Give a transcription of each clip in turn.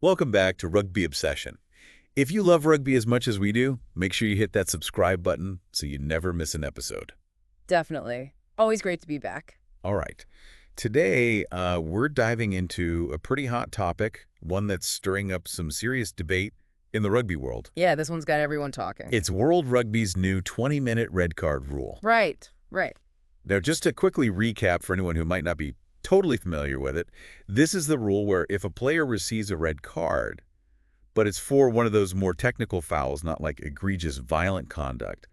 Welcome back to Rugby Obsession. If you love rugby as much as we do, make sure you hit that subscribe button so you never miss an episode. Definitely. Always great to be back. All right. Today, we're diving into a pretty hot topic, one that's stirring up some serious debate in the rugby world. Yeah, this one's got everyone talking. It's World Rugby's new 20-minute red card rule. Right. Now, just to quickly recap for anyone who might not be totally familiar with it, this is the rule where if a player receives a red card, but it's for one of those more technical fouls, not like egregious violent conduct,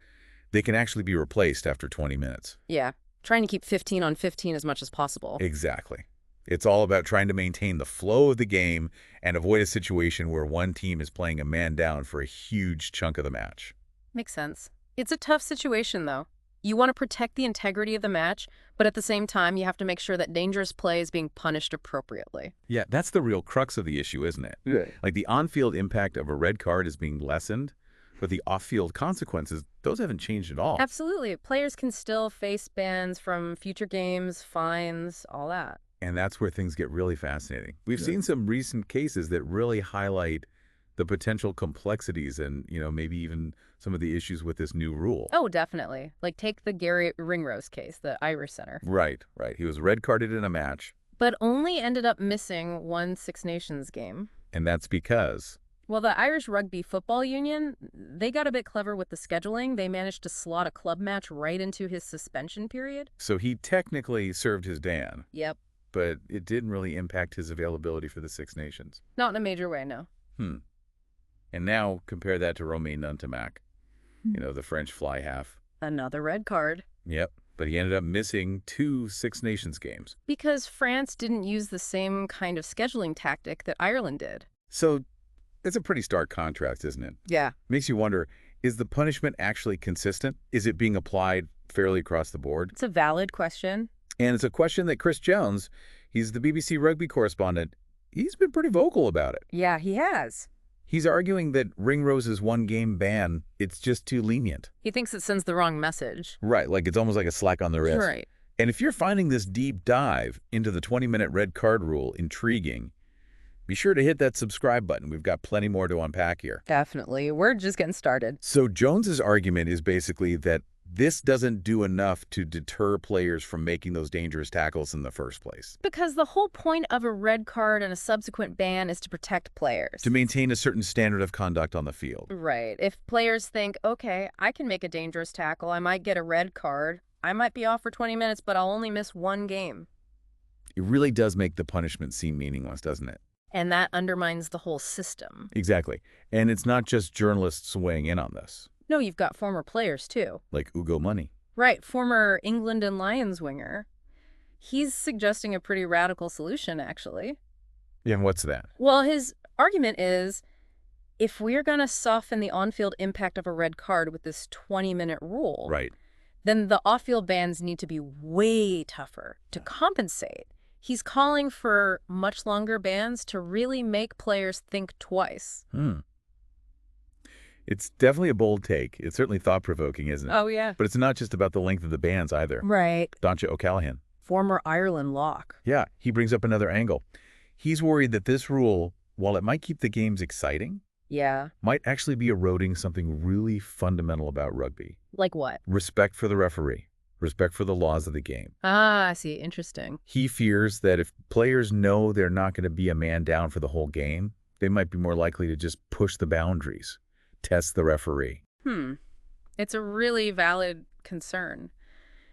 they can actually be replaced after 20 minutes. Yeah. Trying to keep 15 on 15 as much as possible. Exactly. It's all about trying to maintain the flow of the game and avoid a situation where one team is playing a man down for a huge chunk of the match. Makes sense. It's a tough situation, though. You want to protect the integrity of the match, but at the same time, you have to make sure that dangerous play is being punished appropriately. Yeah, that's the real crux of the issue, isn't it? Yeah. Like the on-field impact of a red card is being lessened, but the off-field consequences, those haven't changed at all. Absolutely. Players can still face bans from future games, fines, all that. And that's where things get really fascinating. We've Yeah. seen some recent cases that really highlight the potential complexities and, maybe even some of the issues with this new rule. Oh, definitely. Like take the Garry Ringrose case, the Irish center. Right. He was red carded in a match, But only ended up missing one Six Nations game. and that's because Well, the Irish Rugby Football Union, they got a bit clever with the scheduling. They managed to slot a club match right into his suspension period. so he technically served his ban, Yep. but it didn't really impact his availability for the Six Nations. Not in a major way, no. And now compare that to Romain Nuntamak, the French fly half. Another red card. Yep. But he ended up missing 2 Six Nations games. Because France didn't use the same kind of scheduling tactic that Ireland did. So it's a pretty stark contrast, isn't it? Yeah. Makes you wonder, is the punishment actually consistent? Is it being applied fairly across the board? It's a valid question. And it's a question that Chris Jones, he's the BBC rugby correspondent, he's been pretty vocal about it. Yeah, he has. He's arguing that Ringrose's one-game ban, it's just too lenient. He thinks it sends the wrong message. Right, like it's almost like a slap on the wrist. Right. And if you're finding this deep dive into the 20-minute red card rule intriguing, be sure to hit that subscribe button. We've got plenty more to unpack here. Definitely. We're just getting started. So Jones's argument is basically that this doesn't do enough to deter players from making those dangerous tackles in the first place. Because the whole point of a red card and a subsequent ban is to protect players. To maintain a certain standard of conduct on the field. Right. If players think, okay, I can make a dangerous tackle, I might get a red card, I might be off for 20 minutes, but I'll only miss one game. It really does make the punishment seem meaningless, doesn't it? And that undermines the whole system. Exactly. And it's not just journalists weighing in on this, No, you've got former players, too. like Ugo Monye. Right, former England and Lions winger. He's suggesting a pretty radical solution, actually. Yeah, and what's that? Well, his argument is, if we're going to soften the on-field impact of a red card with this 20-minute rule, Right. then the off-field bans need to be way tougher to compensate. He's calling for much longer bans to really make players think twice. It's definitely a bold take. It's certainly thought-provoking, isn't it? Oh, yeah. But it's not just about the length of the bans either. Right. Doncha O'Callaghan. Former Ireland lock. Yeah, he brings up another angle. He's worried that this rule, while it might keep the games exciting, Yeah. might actually be eroding something really fundamental about rugby. Like what? Respect for the referee. Respect for the laws of the game. Ah, I see. Interesting. He fears that if players know they're not going to be a man down for the whole game, they might be more likely to just push the boundaries, test the referee. It's a really valid concern.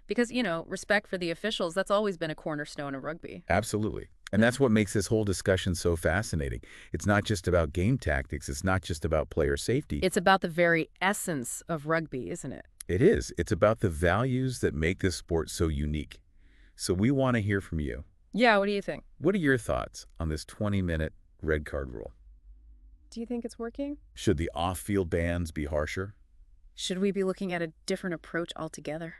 Because, respect for the officials, that's always been a cornerstone of rugby. Absolutely. And that's what makes this whole discussion so fascinating. It's not just about game tactics. It's not just about player safety. It's about the very essence of rugby, isn't it? It is. It's about the values that make this sport so unique. So we want to hear from you. Yeah, what do you think? What are your thoughts on this 20-minute red card rule? Do you think it's working? Should the off-field bans be harsher? Should we be looking at a different approach altogether?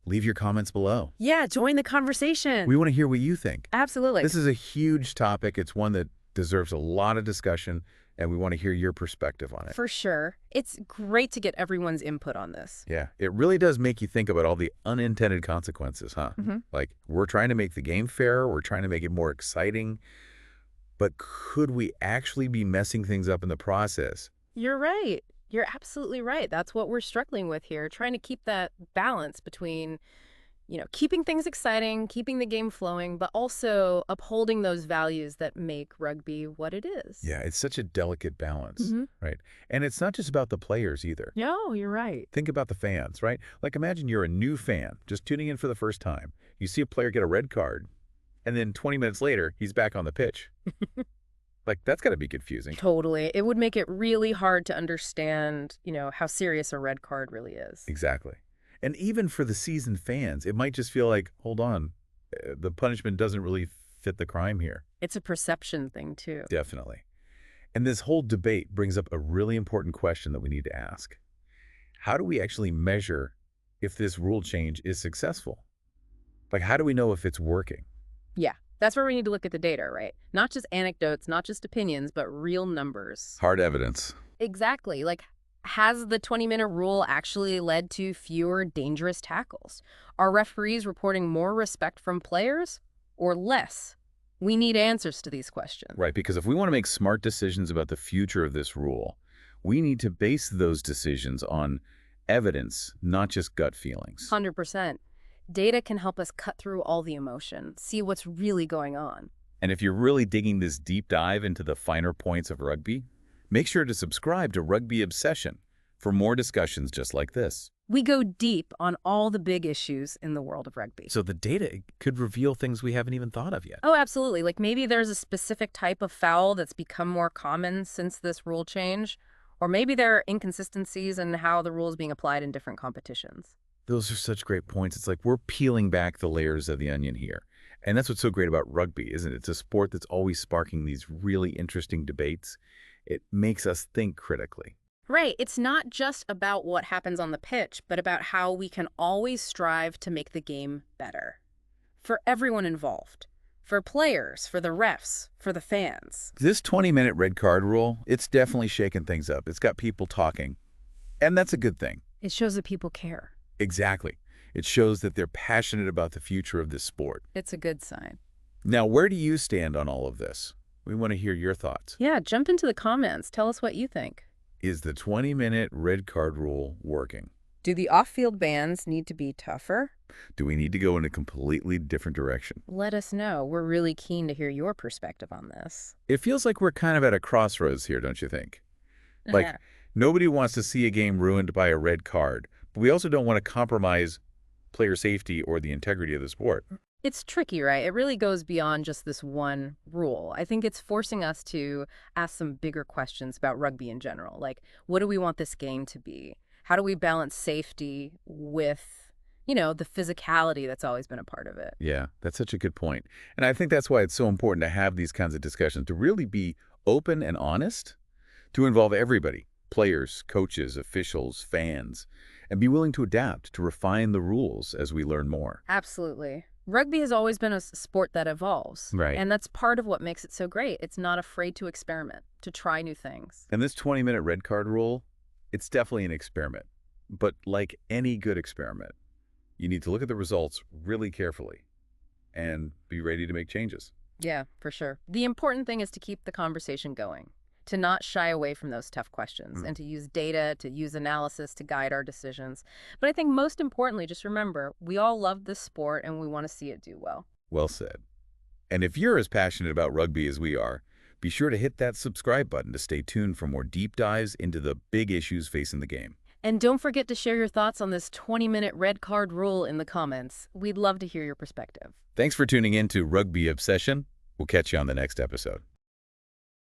Leave your comments below. Yeah, join the conversation. We want to hear what you think. Absolutely. This is a huge topic. It's one that deserves a lot of discussion, and we want to hear your perspective on it. For sure. It's great to get everyone's input on this. Yeah, it really does make you think about all the unintended consequences, huh? Like, we're trying to make the game fair. We're trying to make it more exciting. But could we actually be messing things up in the process? You're right. You're absolutely right. That's what we're struggling with here, trying to keep that balance between, keeping things exciting, keeping the game flowing, but also upholding those values that make rugby what it is. Yeah, it's such a delicate balance, Hmm. right? And it's not just about the players either. No, you're right. Think about the fans, right? Like imagine you're a new fan, just tuning in for the first time. You see a player get a red card, and then 20 minutes later, he's back on the pitch. Like, that's got to be confusing. Totally. It would make it really hard to understand, how serious a red card really is. Exactly. And even for the seasoned fans, it might just feel like, hold on, the punishment doesn't really fit the crime here. It's a perception thing, too. Definitely. And this whole debate brings up a really important question that we need to ask. How do we actually measure if this rule change is successful? Like, how do we know if it's working? Yeah, that's where we need to look at the data, right? Not just anecdotes, not just opinions, but real numbers. Hard evidence. Exactly. Like, has the 20-minute rule actually led to fewer dangerous tackles? Are referees reporting more respect from players or less? We need answers to these questions. Right, because if we want to make smart decisions about the future of this rule, we need to base those decisions on evidence, not just gut feelings. 100%. Data can help us cut through all the emotion, see what's really going on. And if you're really digging this deep dive into the finer points of rugby, make sure to subscribe to Rugby Obsession for more discussions just like this. We go deep on all the big issues in the world of rugby. So the data could reveal things we haven't even thought of yet. Oh, absolutely. Like maybe there's a specific type of foul that's become more common since this rule change, or maybe there are inconsistencies in how the rule is being applied in different competitions. Those are such great points. It's like we're peeling back the layers of the onion here. And that's what's so great about rugby, isn't it? It's a sport that's always sparking these really interesting debates. It makes us think critically. Right. It's not just about what happens on the pitch, but about how we can always strive to make the game better. For everyone involved. For players, for the refs, for the fans. This 20-minute red card rule, it's definitely shaken things up. It's got people talking. And that's a good thing. It shows that people care. Exactly. It shows that they're passionate about the future of this sport. It's a good sign. Now, where do you stand on all of this? We want to hear your thoughts. Yeah, jump into the comments. Tell us what you think. Is the 20-minute red card rule working? Do the off-field bans need to be tougher? Do we need to go in a completely different direction? Let us know. We're really keen to hear your perspective on this. It feels like we're kind of at a crossroads here, don't you think? Like, nobody wants to see a game ruined by a red card, but we also don't want to compromise player safety or the integrity of the sport. It's tricky, right? It really goes beyond just this one rule. I think it's forcing us to ask some bigger questions about rugby in general. Like, what do we want this game to be? How do we balance safety with, the physicality that's always been a part of it? Yeah, that's such a good point. And I think that's why it's so important to have these kinds of discussions, to really be open and honest, to involve everybody, players, coaches, officials, fans, and be willing to adapt, to refine the rules as we learn more. Absolutely. Rugby has always been a sport that evolves. Right. And that's part of what makes it so great. It's not afraid to experiment, to try new things. And this 20-minute red card rule, it's definitely an experiment. But like any good experiment, you need to look at the results really carefully and be ready to make changes. Yeah, for sure. The important thing is to keep the conversation going, to not shy away from those tough questions, and to use data, to use analysis to guide our decisions. But I think most importantly, just remember, we all love this sport and we want to see it do well. Well said. And if you're as passionate about rugby as we are, be sure to hit that subscribe button to stay tuned for more deep dives into the big issues facing the game. And don't forget to share your thoughts on this 20-minute red card rule in the comments. We'd love to hear your perspective. Thanks for tuning in to Rugby Obsession. We'll catch you on the next episode.